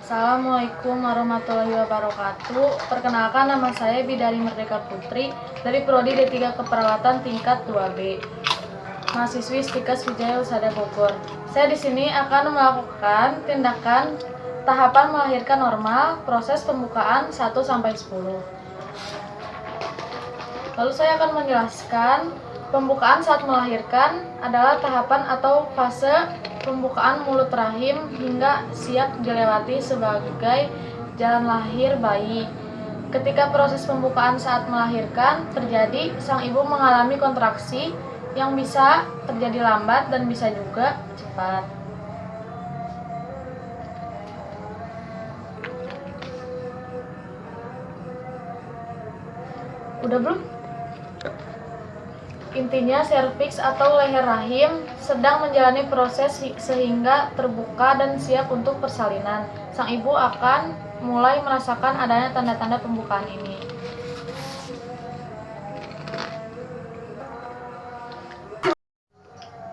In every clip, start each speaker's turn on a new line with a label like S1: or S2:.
S1: Assalamualaikum warahmatullahi wabarakatuh. Perkenalkan, nama saya Bidari Merdeka Putri dari Prodi D3 Keperawatan tingkat 2B. Mahasiswi Stikes Wijaya Husada Bogor. Saya di sini akan melakukan tindakan tahapan melahirkan normal, proses pembukaan 1 sampai 10. Lalu saya akan menjelaskan pembukaan saat melahirkan adalah tahapan atau fase pembukaan mulut rahim hingga siap dilewati sebagai jalan lahir bayi. Ketika proses pembukaan saat melahirkan terjadi, sang ibu mengalami kontraksi yang bisa terjadi lambat dan bisa juga cepat. Udah belum? Intinya, serviks atau leher rahim sedang menjalani proses sehingga terbuka dan siap untuk persalinan. Sang ibu akan mulai merasakan adanya tanda-tanda pembukaan ini.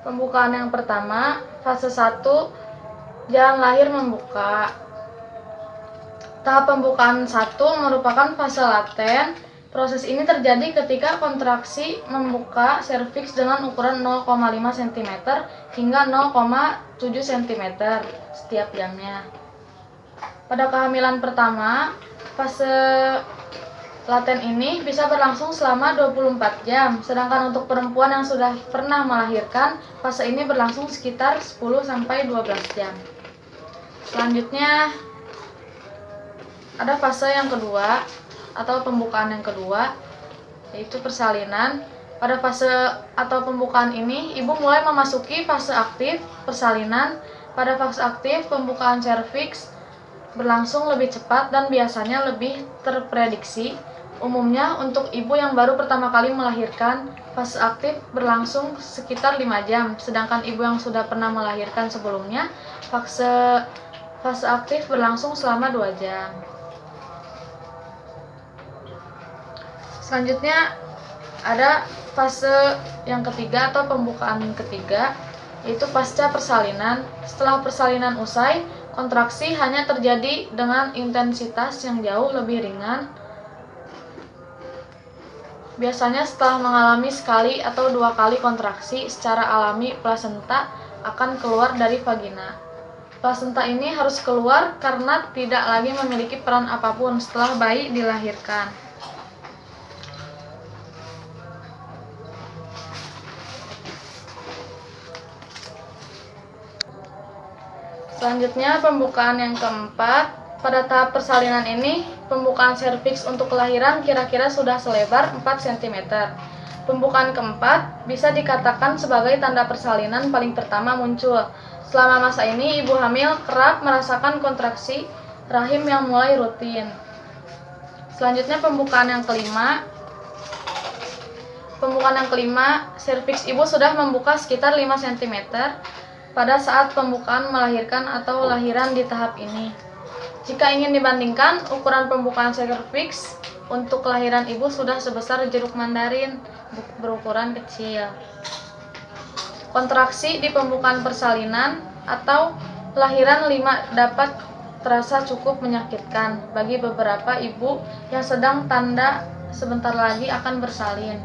S1: Pembukaan yang pertama, fase 1, jalan lahir membuka. Tahap pembukaan 1 merupakan fase laten. Proses ini terjadi ketika kontraksi membuka serviks dengan ukuran 0,5 cm hingga 0,7 cm setiap jamnya. Pada kehamilan pertama, fase laten ini bisa berlangsung selama 24 jam, sedangkan untuk perempuan yang sudah pernah melahirkan, fase ini berlangsung sekitar 10-12 jam. Selanjutnya, ada fase yang kedua atau pembukaan yang kedua, yaitu persalinan. Pada fase atau pembukaan ini, ibu mulai memasuki fase aktif persalinan. Pada fase aktif, pembukaan serviks berlangsung lebih cepat dan biasanya lebih terprediksi. Umumnya untuk ibu yang baru pertama kali melahirkan, fase aktif berlangsung sekitar 5 jam, sedangkan ibu yang sudah pernah melahirkan sebelumnya, fase aktif berlangsung selama 2 jam. Selanjutnya ada fase yang ketiga atau pembukaan ketiga, yaitu pasca persalinan. Setelah persalinan usai, kontraksi hanya terjadi dengan intensitas yang jauh lebih ringan. Biasanya setelah mengalami sekali atau 2 kali kontraksi secara alami, plasenta akan keluar dari vagina. Plasenta ini harus keluar karena tidak lagi memiliki peran apapun setelah bayi dilahirkan. Selanjutnya, pembukaan yang keempat. Pada tahap persalinan ini, pembukaan serviks untuk kelahiran kira-kira sudah selebar 4 cm. Pembukaan keempat bisa dikatakan sebagai tanda persalinan paling pertama muncul. Selama masa ini, ibu hamil kerap merasakan kontraksi rahim yang mulai rutin. Selanjutnya, pembukaan yang kelima. Pembukaan yang kelima, serviks ibu sudah membuka sekitar 5 cm pada saat pembukaan melahirkan atau lahiran di tahap ini. Jika ingin dibandingkan, ukuran pembukaan serviks untuk kelahiran ibu sudah sebesar jeruk mandarin, berukuran kecil. Kontraksi di pembukaan persalinan atau lahiran 5 dapat terasa cukup menyakitkan bagi beberapa ibu yang sedang tanda sebentar lagi akan bersalin.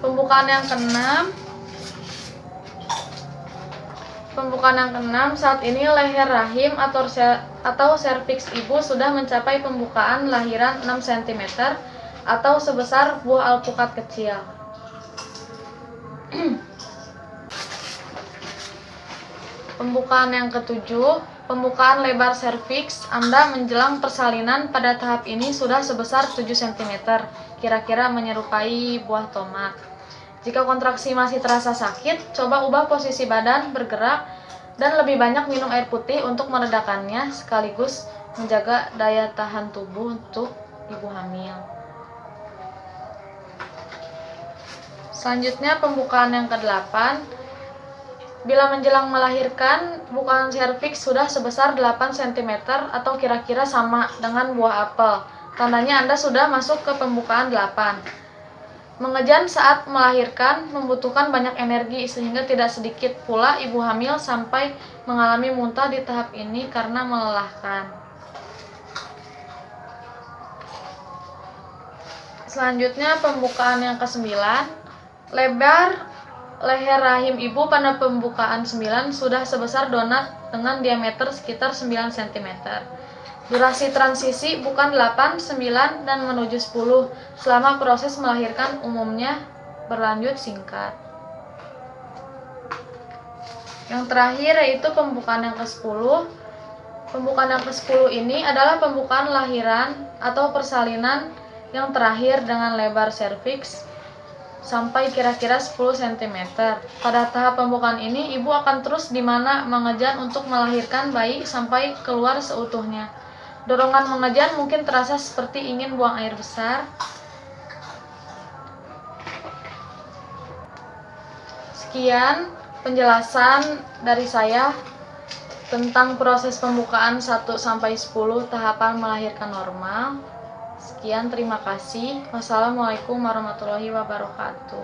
S1: Pembukaan yang keenam. Saat ini leher rahim atau serviks ibu sudah mencapai pembukaan lahiran 6 cm atau sebesar buah alpukat kecil. Pembukaan yang ketujuh, pembukaan lebar serviks Anda menjelang persalinan pada tahap ini sudah sebesar 7 cm, kira-kira menyerupai buah tomat. Jika kontraksi masih terasa sakit, coba ubah posisi badan, bergerak, dan lebih banyak minum air putih untuk meredakannya, sekaligus menjaga daya tahan tubuh untuk ibu hamil. Selanjutnya, pembukaan yang ke-8. Bila menjelang melahirkan, pembukaan serviks sudah sebesar 8 cm atau kira-kira sama dengan buah apel. Tandanya Anda sudah masuk ke pembukaan 8. Mengejan saat melahirkan membutuhkan banyak energi sehingga tidak sedikit pula ibu hamil sampai mengalami muntah di tahap ini karena melelahkan. Selanjutnya pembukaan yang ke-9. Lebar leher rahim ibu pada pembukaan 9 sudah sebesar donat dengan diameter sekitar 9 cm. Durasi transisi bukan 8, 9, dan menuju 10 selama proses melahirkan umumnya berlanjut singkat. Yang terakhir yaitu pembukaan yang ke-10. Pembukaan yang ke-10 ini adalah pembukaan lahiran atau persalinan yang terakhir dengan lebar serviks sampai kira-kira 10 cm. Pada tahap pembukaan ini, ibu akan terus di mana mengejan untuk melahirkan bayi sampai keluar seutuhnya. Dorongan mengejan mungkin terasa seperti ingin buang air besar. Sekian penjelasan dari saya tentang proses pembukaan 1 sampai 10 tahapan melahirkan normal. Sekian, terima kasih. Wassalamualaikum warahmatullahi wabarakatuh.